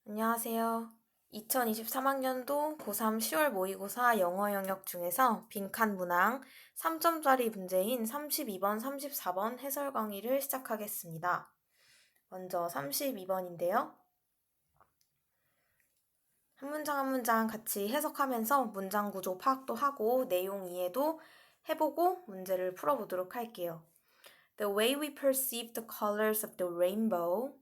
안녕하세요. 2023학년도 고3 10월 모의고사 영어 영역 중에서 빈칸 문항 3점짜리 문제인 32번, 34번 해설 강의를 시작하겠습니다. 먼저 32번인데요. 한 문장 한 문장 같이 해석하면서 문장 구조 파악도 하고 내용 이해도 해보고 문제를 풀어보도록 할게요. The way we perceive the colors of the rainbow.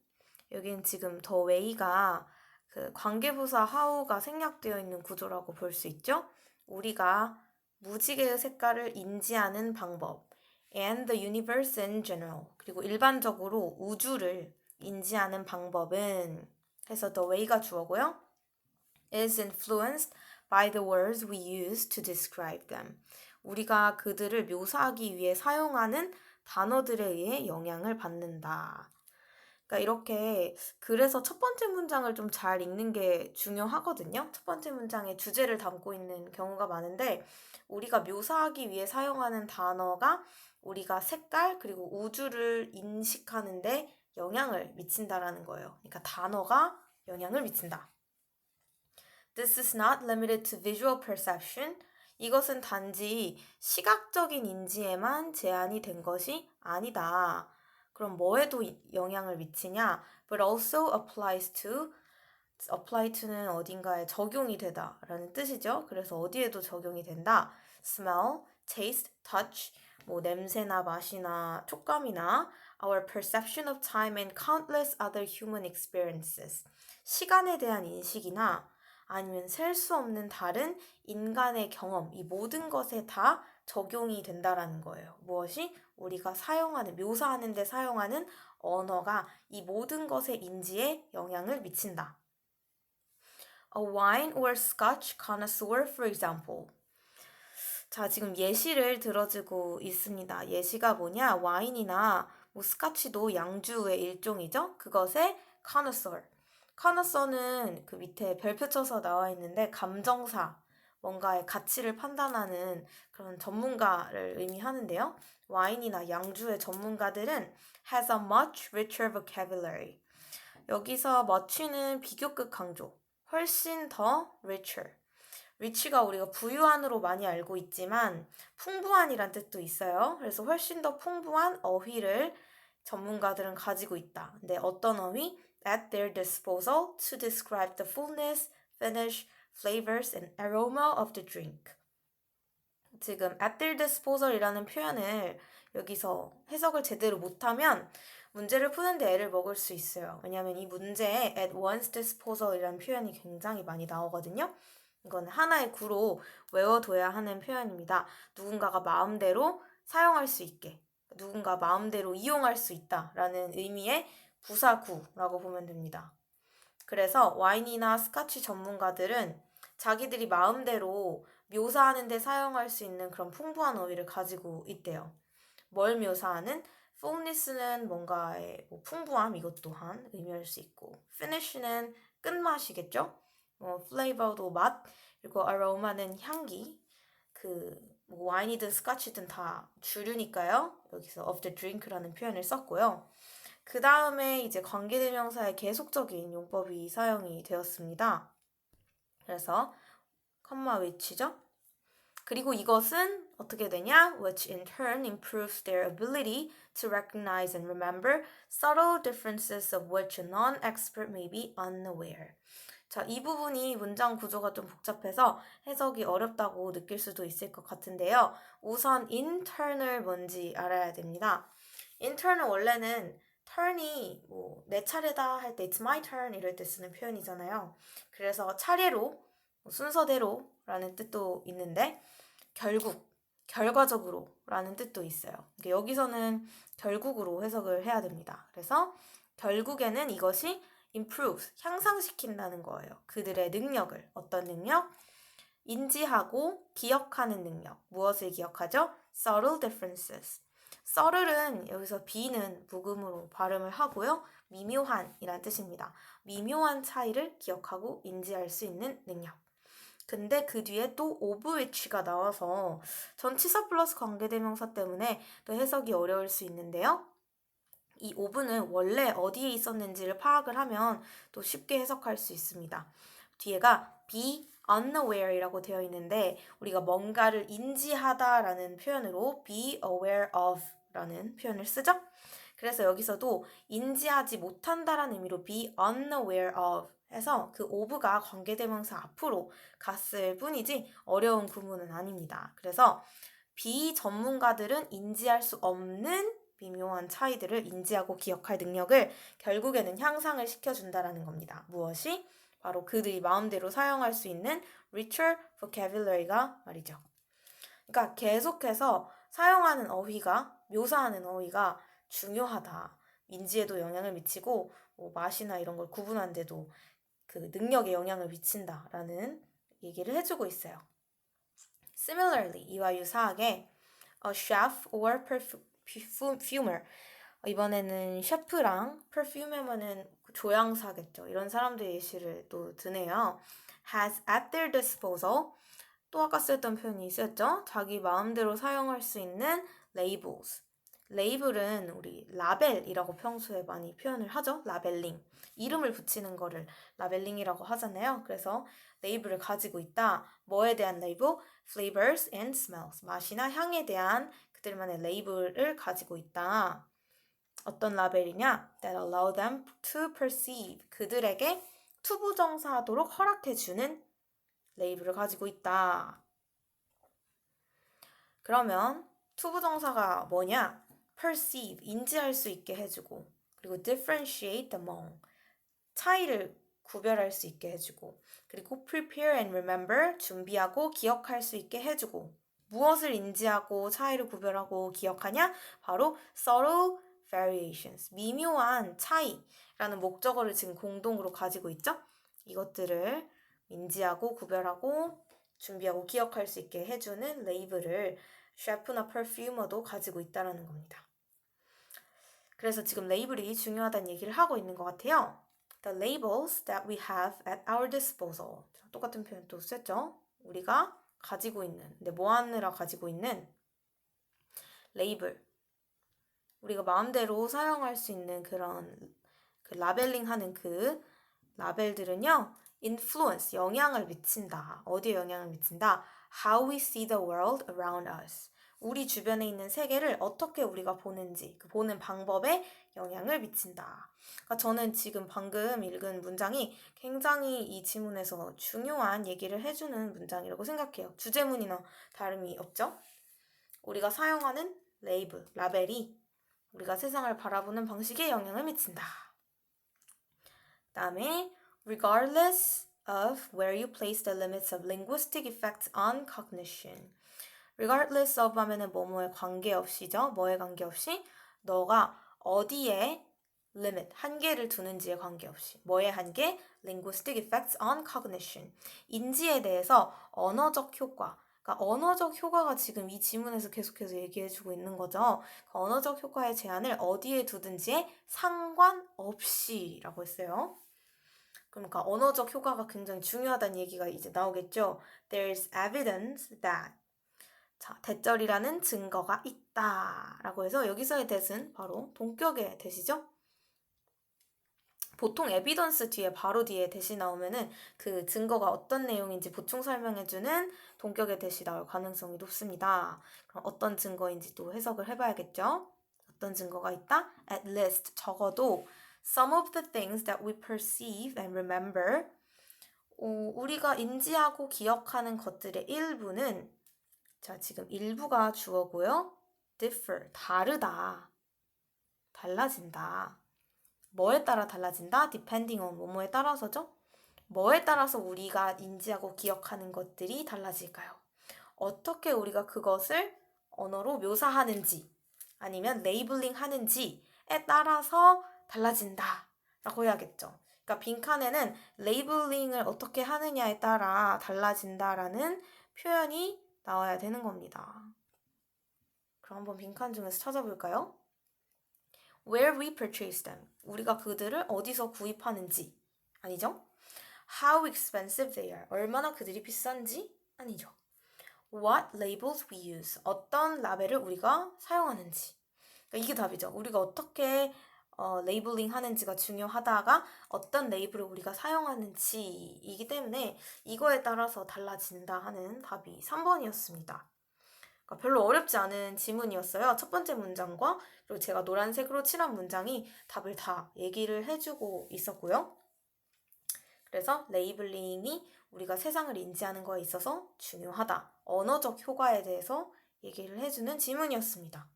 여기는 지금 the way가 그 관계부사 how가 생략되어 있는 구조라고 볼 수 있죠. 우리가 무지개의 색깔을 인지하는 방법 and the universe in general 그리고 일반적으로 우주를 인지하는 방법은 해서 the way가 주어고요. is influenced by the words we use to describe them. 우리가 그들을 묘사하기 위해 사용하는 단어들에 의해 영향을 받는다. 그러니까 이렇게 그래서 첫 번째 문장을 좀 잘 읽는 게 중요하거든요. 첫 번째 문장에 주제를 담고 있는 경우가 많은데 우리가 묘사하기 위해 사용하는 단어가 우리가 색깔 그리고 우주를 인식하는데 영향을 미친다라는 거예요. 그러니까 단어가 영향을 미친다. This is not limited to visual perception. 이것은 단지 시각적인 인지에만 제한이 된 것이 아니다. 그럼 뭐에도 영향을 미치냐? But also applies to. apply to는 어딘가에 적용이 되다 라는 뜻이죠. 그래서 어디에도 적용이 된다. smell, taste, touch, 뭐 냄새나 맛이나 촉감이나 our perception of time and countless other human experiences. 시간에 대한 인식이나 아니면 셀 수 없는 다른 인간의 경험, 이 모든 것에 다 적용이 된다라는 거예요. 무엇이? 우리가 사용하는, 묘사하는 데 사용하는 언어가 이 모든 것의 인지에 영향을 미친다. A wine or scotch connoisseur, for example. 자, 지금 예시를 들어주고 있습니다. 예시가 뭐냐? 와인이나 뭐 스카치도 양주의 일종이죠. 그것의 connoisseur. connoisseur는 그 밑에 별표 쳐서 나와 있는데 감정사, 뭔가의 가치를 판단하는 그런 전문가를 의미하는데요. 와인이나 양주의 전문가들은 has a much richer vocabulary. 여기서 much는 비교급 강조, 훨씬 더 richer. rich가 우리가 부유한으로 많이 알고 있지만 풍부한이란 뜻도 있어요. 그래서 훨씬 더 풍부한 어휘를 전문가들은 가지고 있다. 근데 어떤 어휘? At their disposal to describe the fullness, finish, flavors, and aroma of the drink. 지금 at their disposal이라는 표현을 여기서 해석을 제대로 못하면 문제를 푸는데 애를 먹을 수 있어요. 왜냐하면 이 문제에 at one's disposal이라는 표현이 굉장히 많이 나오거든요. 이건 하나의 구로 외워둬야 하는 표현입니다. 누군가가 마음대로 사용할 수 있게, 누군가 마음대로 이용할 수 있다라는 의미의 부사구라고 보면 됩니다. 그래서 와인이나 스카치 전문가들은 자기들이 마음대로 묘사하는 데 사용할 수 있는 그런 풍부한 어휘를 가지고 있대요. 뭘 묘사하는? fullness는 뭔가의 뭐 풍부함 이것 또한 의미할 수 있고 finish는 끝맛이겠죠? flavor도 맛, 그리고 aroma는 향기. 뭐 와인이든 스카치든 다 주류니까요. 여기서 of the drink라는 표현을 썼고요. 그 다음에 이제 관계대명사의 계속적인 용법이 사용이 되었습니다. 그래서 컴마 위치죠. 그리고 이것은 어떻게 되냐? Which in turn improves their ability to recognize and remember subtle differences of which a non-expert may be unaware. 자, 이 부분이 문장 구조가 좀 복잡해서 해석이 어렵다고 느낄 수도 있을 것 같은데요. 우선 intern을 뭔지 알아야 됩니다. intern은 원래는 turn이 뭐 내 차례다 할 때 it's my turn 이럴 때 쓰는 표현이잖아요. 그래서 차례로, 순서대로 라는 뜻도 있는데 결국, 결과적으로 라는 뜻도 있어요. 여기서는 결국으로 해석을 해야 됩니다. 그래서 결국에는 이것이 improves, 향상시킨다는 거예요. 그들의 능력을. 어떤 능력? 인지하고 기억하는 능력. 무엇을 기억하죠? subtle differences. subtle은 여기서 B는 묵음으로 발음을 하고요. 미묘한 이란 뜻입니다. 미묘한 차이를 기억하고 인지할 수 있는 능력. 근데 그 뒤에 또 of which가 나와서 전치사 플러스 관계대명사 때문에 또 해석이 어려울 수 있는데요. 이 오브는 원래 어디에 있었는지를 파악을 하면 또 쉽게 해석할 수 있습니다. 뒤에가 be unaware이라고 되어 있는데 우리가 뭔가를 인지하다라는 표현으로 be aware of 라는 표현을 쓰죠. 그래서 여기서도 인지하지 못한다라는 의미로 be unaware of 해서 그 of가 관계대명사 앞으로 갔을 뿐이지 어려운 구문은 아닙니다. 그래서 비전문가들은 인지할 수 없는 미묘한 차이들을 인지하고 기억할 능력을 결국에는 향상을 시켜준다라는 겁니다. 무엇이? 바로 그들이 마음대로 사용할 수 있는 richer vocabulary가 말이죠. 그러니까 계속해서 사용하는 어휘가, 묘사하는 어휘가 중요하다. 인지에도 영향을 미치고 맛이나 이런 걸 구분하는 데도 그 능력에 영향을 미친다라는 얘기를 해주고 있어요. Similarly, 이와 유사하게 a chef or perfumer 이번에는 셰프랑 perfumer면은 조향사겠죠. 이런 사람들의 예시를 또 드네요. has at their disposal 또 아까 쓰였던 표현이 있었죠. 자기 마음대로 사용할 수 있는 labels. 레이블은 우리 라벨이라고 평소에 많이 표현을 하죠. 라벨링. 이름을 붙이는 거를 라벨링이라고 하잖아요. 그래서 레이블을 가지고 있다. 뭐에 대한 레이블? Flavors and smells. 맛이나 향에 대한 그들만의 레이블을 가지고 있다. 어떤 라벨이냐? That allow them to perceive. 그들에게 투부정사하도록 허락해주는 레이블을 가지고 있다. 그러면 투부정사가 뭐냐? perceive, 인지할 수 있게 해주고 그리고 differentiate among, 차이를 구별할 수 있게 해주고 그리고 prepare and remember, 준비하고 기억할 수 있게 해주고 무엇을 인지하고 차이를 구별하고 기억하냐? 바로 subtle variations, 미묘한 차이라는 목적어를 지금 공동으로 가지고 있죠? 이것들을 인지하고 구별하고 준비하고 기억할 수 있게 해주는 레이블을 셰프나 퍼퓸머도 가지고 있다는 겁니다. 그래서 지금 레이블이 중요하다는 얘기를 하고 있는 것 같아요. The labels that we have at our disposal. 똑같은 표현 또 썼죠? 우리가 가지고 있는, 근데 뭐 하느라 가지고 있는 레이블. 우리가 마음대로 사용할 수 있는 그런 그 라벨링 하는 그 라벨들은요. influence, 영향을 미친다. 어디에 영향을 미친다? How we see the world around us. 우리 주변에 있는 세계를 어떻게 우리가 보는지, 그 보는 방법에 영향을 미친다. 그러니까 저는 지금 방금 읽은 문장이 굉장히 이 지문에서 중요한 얘기를 해주는 문장이라고 생각해요. 주제문이나 다름이 없죠? 우리가 사용하는 레이블, 라벨이 우리가 세상을 바라보는 방식에 영향을 미친다. 그 다음에 regardless of where you place the limits of linguistic effects on cognition. regardless of 하면은 뭐뭐에 관계없이죠. 뭐에 관계없이 너가 어디에 limit, 한계를 두는지에 관계없이. 뭐에 한계? linguistic effects on cognition. 인지에 대해서 언어적 효과. 그러니까 언어적 효과가 지금 이 지문에서 계속해서 얘기해주고 있는 거죠. 그 언어적 효과의 제한을 어디에 두든지에 상관없이 라고 했어요. 그러니까 언어적 효과가 굉장히 중요하다는 얘기가 이제 나오겠죠. There's evidence that. 자, 대절이라는 증거가 있다 라고 해서 여기서의 that은 바로 동격의 that이죠. 보통 에비던스 뒤에 바로 뒤에 that이 나오면은 그 증거가 어떤 내용인지 보충 설명해주는 동격의 that이 나올 가능성이 높습니다. 그럼 어떤 증거인지 또 해석을 해봐야겠죠. 어떤 증거가 있다? At least, 적어도 some of the things that we perceive and remember, 우리가 인지하고 기억하는 것들의 일부는, 자, 지금 일부가 주어고요. differ, 다르다, 달라진다. 뭐에 따라 달라진다? depending on, 뭐뭐에 따라서죠? 뭐에 따라서 우리가 인지하고 기억하는 것들이 달라질까요? 어떻게 우리가 그것을 언어로 묘사하는지 아니면 레이블링 하는지에 따라서 달라진다 라고 해야겠죠. 그러니까 빈칸에는 레이블링을 어떻게 하느냐에 따라 달라진다라는 표현이 나와야 되는 겁니다. 그럼 한번 빈칸 중에서 찾아볼까요? Where we purchase them. 우리가 그들을 어디서 구입하는지. 아니죠? How expensive they are. 얼마나 그들이 비싼지? 아니죠. What labels we use. 어떤 라벨을 우리가 사용하는지. 그러니까 이게 답이죠. 우리가 어떻게 레이블링 하는지가 중요하다가 어떤 레이블을 우리가 사용하는지이기 때문에 이거에 따라서 달라진다 하는 답이 3번이었습니다. 그러니까 별로 어렵지 않은 지문이었어요. 첫 번째 문장과 그리고 제가 노란색으로 칠한 문장이 답을 다 얘기를 해주고 있었고요. 그래서 레이블링이 우리가 세상을 인지하는 거에 있어서 중요하다. 언어적 효과에 대해서 얘기를 해주는 지문이었습니다.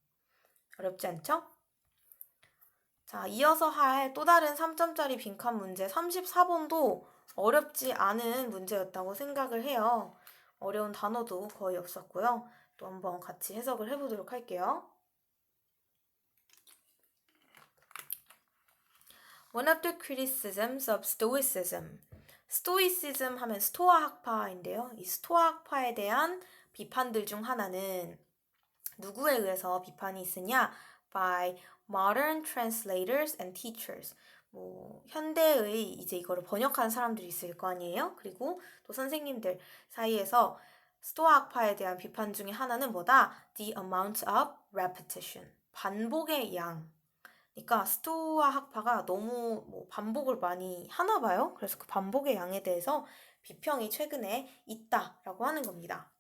어렵지 않죠? 자, 이어서 할 또 다른 3점짜리 빈칸 문제 34번도 어렵지 않은 문제였다고 생각을 해요. 어려운 단어도 거의 없었고요. 또 한번 같이 해석을 해보도록 할게요. One of the criticisms of Stoicism. Stoicism 하면 스토아 학파인데요. 이 스토아 학파에 대한 비판들 중 하나는 누구에 의해서 비판이 있으냐? By modern translators and teachers. 현대의 이제 이거를 번역한 사람들이 있을 거 아니에요? 그리고 또 선생님들 사이에서 스토아 학파에 대한 비판 중에 하나는 뭐다? The amount of repetition. 반복의 양. 그러니까 스토아 학파가 너무 반복을 많이 하나 봐요. 그래서 그 반복의 양에 대해서 비평이 최근에 있다라고 하는 겁니다.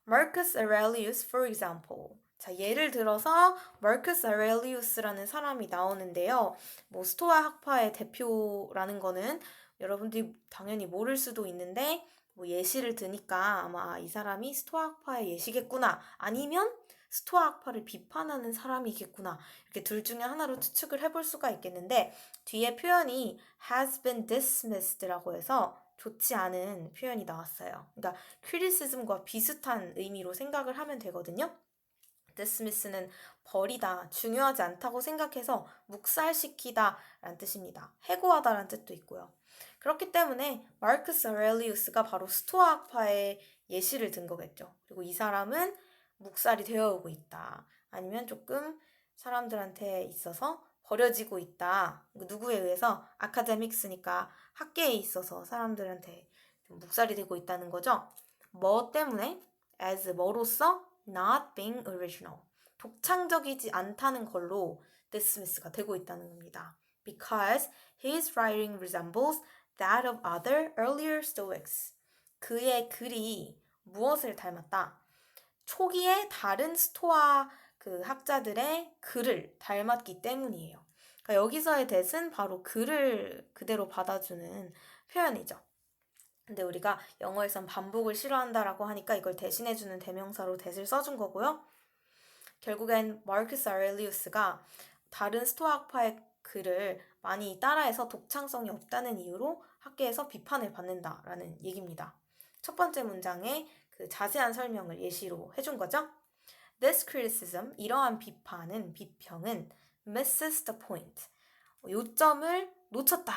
Marcus Aurelius, for example. 자, 예를 들어서 Marcus Aurelius라는 사람이 나오는데요. 스토아 학파의 대표라는 거는 여러분들이 당연히 모를 수도 있는데 예시를 드니까 아마 이 사람이 스토아 학파의 예시겠구나. 아니면 스토아 학파를 비판하는 사람이겠구나. 이렇게 둘 중에 하나로 추측을 해볼 수가 있겠는데 뒤에 표현이 has been dismissed라고 해서 좋지 않은 표현이 나왔어요. 그러니까 criticism과 비슷한 의미로 생각을 하면 되거든요. dismiss는 버리다, 중요하지 않다고 생각해서 묵살시키다 라는 뜻입니다. 해고하다 라는 뜻도 있고요. 그렇기 때문에 마르크스 아레리우스가 바로 스토아 학파의 예시를 든 거겠죠. 그리고 이 사람은 묵살이 되어 오고 있다. 아니면 조금 사람들한테 있어서 버려지고 있다. 누구에 의해서? 아카데믹스니까 학계에 있어서 사람들한테 좀 묵살이 되고 있다는 거죠. 뭐 때문에? as 뭐로써? not being original. 독창적이지 않다는 걸로 dismiss가 되고 있다는 겁니다. Because his writing resembles that of other earlier Stoics. 그의 글이 무엇을 닮았다? 초기에 다른 스토아 학자들의 글을 닮았기 때문이에요. 그러니까 여기서의 that은 바로 글을 그대로 받아주는 표현이죠. 근데 우리가 영어에선 반복을 싫어한다라고 하니까 이걸 대신해주는 대명사로 that을 써준 거고요. 결국엔 마르크스 아레리우스가 다른 스토아 학파의 글을 많이 따라해서 독창성이 없다는 이유로 학계에서 비판을 받는다라는 얘기입니다. 첫 번째 문장에 그 자세한 설명을 예시로 해준 거죠. This criticism, 이러한 비평은 misses the point. 요점을 놓쳤다.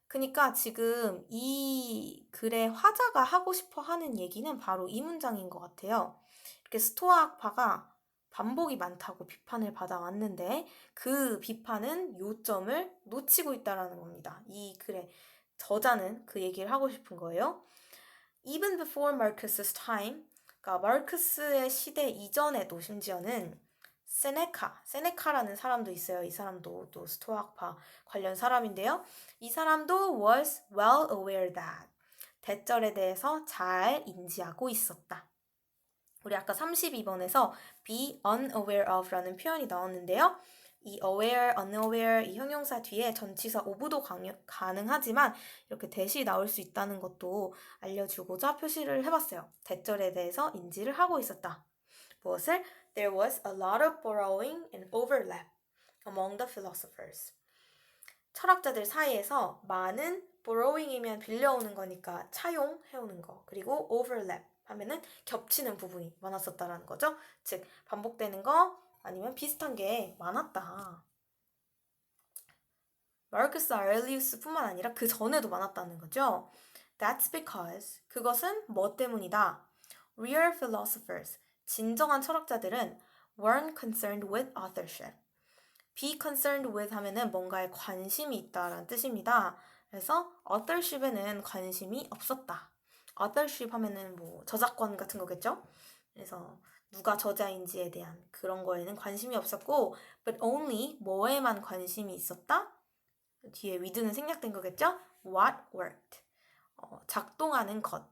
그러니까 지금 이 글의 화자가 하고 싶어 하는 얘기는 바로 이 문장인 것 같아요. 이렇게 스토아 학파가 반복이 많다고 비판을 받아왔는데 그 비판은 요점을 놓치고 있다는 겁니다. 이 글의 저자는 그 얘기를 하고 싶은 거예요. Even before Marcus's time, 그러니까 마르크스의 시대 이전에도 심지어는 세네카라는 사람도 있어요. 이 사람도 또 스토아 학파 관련 사람인데요. 이 사람도 was well aware that 대절에 대해서 잘 인지하고 있었다. 우리 아까 32번에서 be unaware of라는 표현이 나왔는데요. 이 aware, unaware 이 형용사 뒤에 전치사 of도 가능하지만 이렇게 that이 나올 수 있다는 것도 알려주고자 표시를 해봤어요. 대절에 대해서 인지를 하고 있었다. 무엇을? There was a lot of borrowing and overlap among the philosophers. 철학자들 사이에서 많은 borrowing이면 빌려오는 거니까 차용해오는 거 그리고 overlap 하면은 겹치는 부분이 많았었다라는 거죠. 즉 반복되는 거 아니면 비슷한 게 많았다. 마르크스 아레리우스뿐만 아니라 그 전에도 많았다는 거죠. That's because 그것은 뭐 때문이다. Real philosophers 진정한 철학자들은 weren't concerned with authorship. be concerned with 하면은 뭔가에 관심이 있다라는 뜻입니다. 그래서 authorship에는 관심이 없었다. authorship 하면은 저작권 같은 거겠죠? 그래서 누가 저자인지에 대한 그런 거에는 관심이 없었고 but only 뭐에만 관심이 있었다? 뒤에 with는 생략된 거겠죠? What worked. 작동하는 것.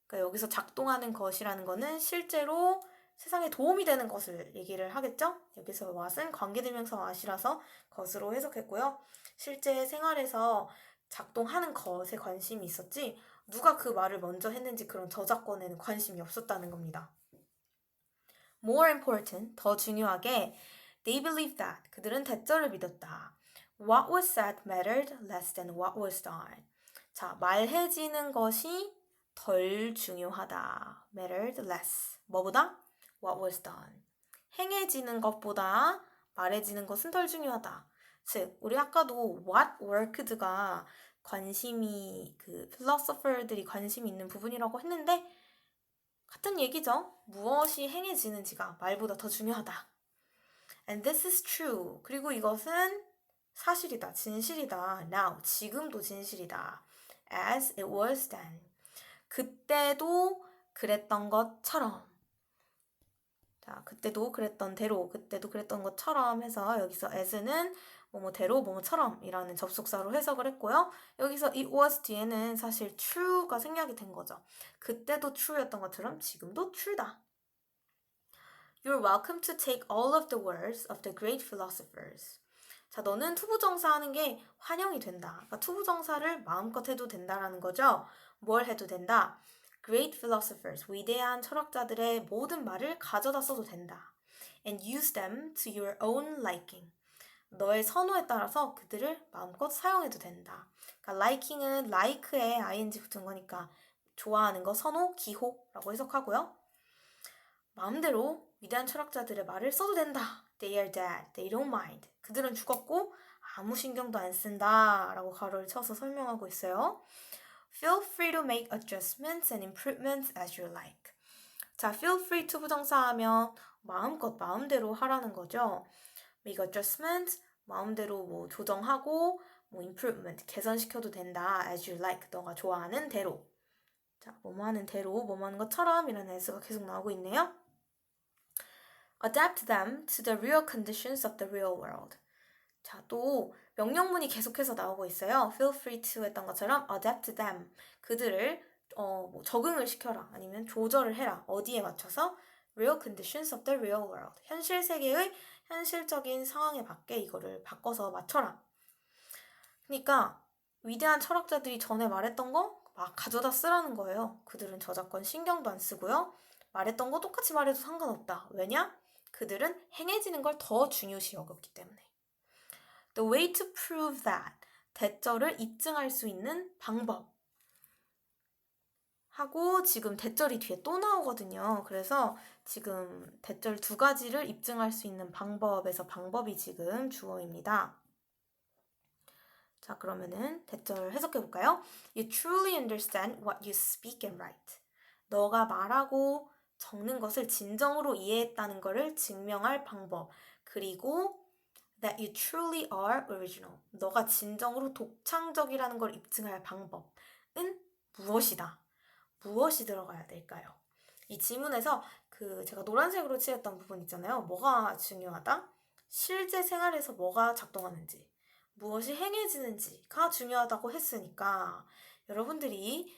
그러니까 여기서 작동하는 것이라는 거는 실제로 세상에 도움이 되는 것을 얘기를 하겠죠? 여기서 what은 관계대명사 what이라서 것으로 해석했고요. 실제 생활에서 작동하는 것에 관심이 있었지 누가 그 말을 먼저 했는지 그런 저작권에는 관심이 없었다는 겁니다. More important, 더 중요하게 They believed that, 그들은 대절을 믿었다. What was said mattered less than what was done. 자, 말해지는 것이 덜 중요하다. mattered less. 뭐보다? What was done. 행해지는 것보다 말해지는 것은 덜 중요하다. 즉, 우리 아까도 what worked가 관심이 philosopher들이 관심이 있는 부분이라고 했는데 같은 얘기죠. 무엇이 행해지는지가 말보다 더 중요하다. And this is true. 그리고 이것은 사실이다, 진실이다. Now, 지금도 진실이다. As it was then. 그때도 그랬던 것처럼. 자, 그때도 그랬던 대로, 그때도 그랬던 것처럼 해서 여기서 as는 뭐뭐대로, 뭐뭐처럼 이라는 접속사로 해석을 했고요. 여기서 it was 뒤에는 사실 true가 생략이 된 거죠. 그때도 true였던 것처럼 지금도 true다. You're welcome to take all of the words of the great philosophers. 자, 너는 투부정사 하는 게 환영이 된다. 그러니까 투부정사를 마음껏 해도 된다라는 거죠. 뭘 해도 된다? Great philosophers, 위대한 철학자들의 모든 말을 가져다 써도 된다. And use them to your own liking. 너의 선호에 따라서 그들을 마음껏 사용해도 된다. 그러니까 liking은 like에 ing 붙은 거니까 좋아하는 거, 선호, 기호라고 해석하고요. 마음대로 위대한 철학자들의 말을 써도 된다. They are dead. They don't mind. 그들은 죽었고 아무 신경도 안 쓴다. 라고 가로를 쳐서 설명하고 있어요. Feel free to make adjustments and improvements as you like. 자, feel free to 부정사하면 마음껏 마음대로 하라는 거죠. Make adjustments, 마음대로 뭐 조정하고 뭐 improvement, 개선시켜도 된다. As you like, 너가 좋아하는 대로. 자, 뭐뭐 하는 대로, 뭐뭐 하는 것처럼 이라는 S가 계속 나오고 있네요. Adapt them to the real conditions of the real world. 자, 또 명령문이 계속해서 나오고 있어요. Feel free to 했던 것처럼 adapt them. 그들을 뭐 적응을 시켜라. 아니면 조절을 해라. 어디에 맞춰서? Real conditions of the real world. 현실 세계의 현실적인 상황에 맞게 이거를 바꿔서 맞춰라. 그러니까 위대한 철학자들이 전에 말했던 거 막 가져다 쓰라는 거예요. 그들은 저작권 신경도 안 쓰고요. 말했던 거 똑같이 말해도 상관없다. 왜냐? 그들은 행해지는 걸 더 중요시 여겼기 때문에. The way to prove that. 대절을 입증할 수 있는 방법. 하고 지금 대절이 뒤에 또 나오거든요. 그래서 지금 대절 두 가지를 입증할 수 있는 방법에서 방법이 지금 주어입니다. 자, 그러면은 대절 해석해 볼까요? You truly understand what you speak and write. 너가 말하고 적는 것을 진정으로 이해했다는 것을 증명할 방법. 그리고 that you truly are original. 너가 진정으로 독창적이라는 걸 입증할 방법은 무엇이다? 무엇이 들어가야 될까요? 이 지문에서 제가 노란색으로 칠했던 부분 있잖아요. 뭐가 중요하다? 실제 생활에서 뭐가 작동하는지, 무엇이 행해지는지가 중요하다고 했으니까 여러분들이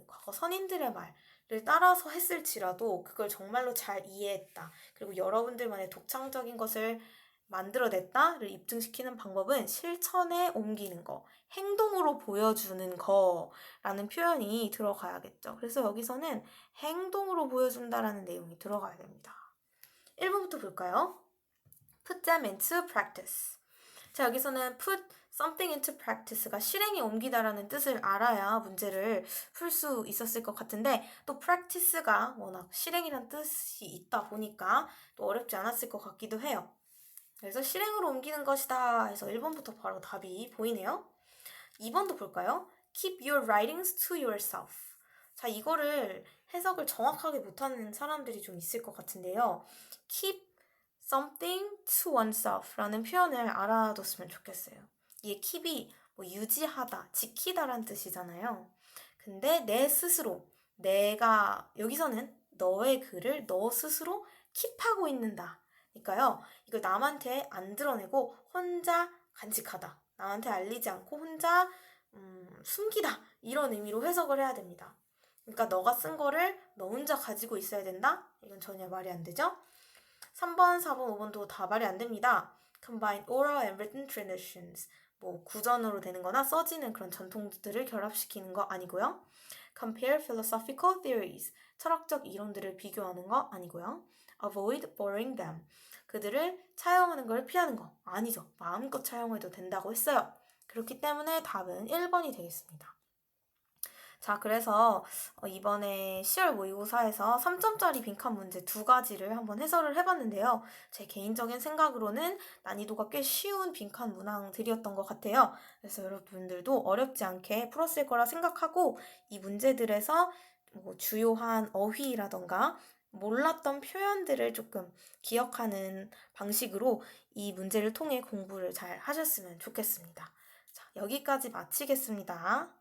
과거 선인들의 말을 따라서 했을지라도 그걸 정말로 잘 이해했다. 그리고 여러분들만의 독창적인 것을 만들어냈다를 입증시키는 방법은 실천에 옮기는 거, 행동으로 보여주는 거라는 표현이 들어가야겠죠. 그래서 여기서는 행동으로 보여준다라는 내용이 들어가야 됩니다. 1번부터 볼까요? Put them into practice. 자, 여기서는 put something into practice가 실행에 옮기다라는 뜻을 알아야 문제를 풀 수 있었을 것 같은데 또 practice가 워낙 실행이란 뜻이 있다 보니까 또 어렵지 않았을 것 같기도 해요. 그래서 실행으로 옮기는 것이다 해서 1번부터 바로 답이 보이네요. 2번도 볼까요? Keep your writings to yourself. 자, 이거를 해석을 정확하게 못하는 사람들이 좀 있을 것 같은데요. Keep something to oneself 라는 표현을 알아뒀으면 좋겠어요. 이 keep이 뭐 유지하다, 지키다라는 뜻이잖아요. 근데 내 스스로, 내가 여기서는 너의 글을 너 스스로 킵하고 있는다. 그러니까요, 이걸 남한테 안 드러내고 혼자 간직하다. 남한테 알리지 않고 혼자 숨기다. 이런 의미로 해석을 해야 됩니다. 그러니까 너가 쓴 거를 너 혼자 가지고 있어야 된다? 이건 전혀 말이 안 되죠? 3번, 4번, 5번도 다 말이 안 됩니다. Combine oral and written traditions. 뭐 구전으로 되는 거나 써지는 그런 전통들을 결합시키는 거 아니고요. Compare philosophical theories. 철학적 이론들을 비교하는 거 아니고요. Avoid borrowing them. 그들을 차용하는 걸 피하는 거 아니죠. 마음껏 차용해도 된다고 했어요. 그렇기 때문에 답은 1번이 되겠습니다. 자, 그래서 이번에 10월 모의고사에서 3점짜리 빈칸 문제 2가지를 한번 해설을 해봤는데요. 제 개인적인 생각으로는 난이도가 꽤 쉬운 빈칸 문항들이었던 것 같아요. 그래서 여러분들도 어렵지 않게 풀었을 거라 생각하고 이 문제들에서 뭐 주요한 어휘라던가 몰랐던 표현들을 조금 기억하는 방식으로 이 문제를 통해 공부를 잘 하셨으면 좋겠습니다. 자, 여기까지 마치겠습니다.